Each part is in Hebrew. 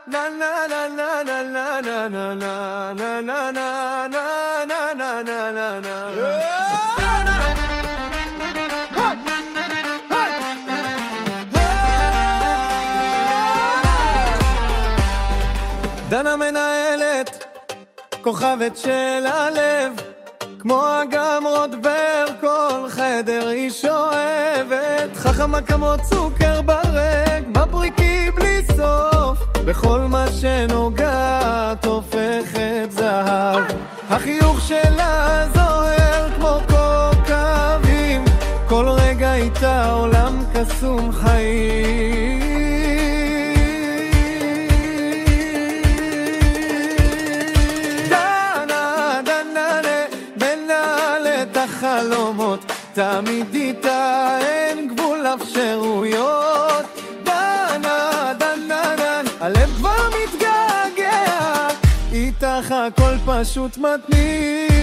na na na na na na na na na na na na na na na דנה מנהלת, כוכבת של הלב, כמו אגם רוטבר, כל חדר היא שואבת, חכמה כמו צוקר ברק, מבריקי בלי סוף, בכל מה שנוגעת הופכת זהב. החיוך שלה זוהר כמו כוכבים, כל רגע איתה עולם קסום חיים. חלומות, תמיד איתה אין גבול אפשרויות. דנה, דנה, דנה, הלב כבר מתגעגע, איתך הכל פשוט מתניע.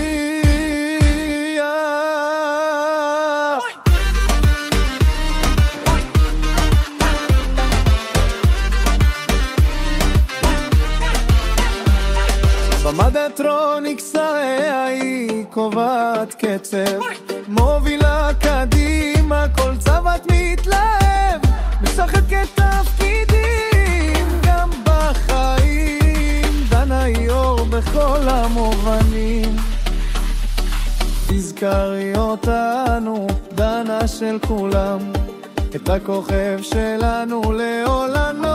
במדטרוניק שריה היא קובעת קצב, מובילה קדימה, כל צוות מתלהב, משחקת תפקידים גם בחיים. דנה היא אור בכל המובנים, תזכרי אותנו, דנה של כולם, את הכוכב שלנו לעולם לא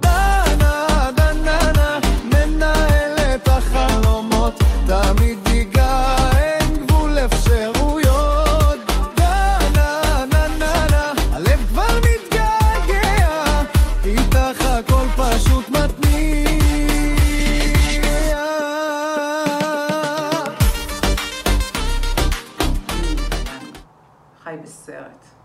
דנה, דנה, דנה, מנהלת החלומות, תמיד דיגה, אין גבול אפשרויות. דנה, דנה, דנה, הלב כבר מתגעגע, איתך הכל פשוט מתניע. חי בסרט.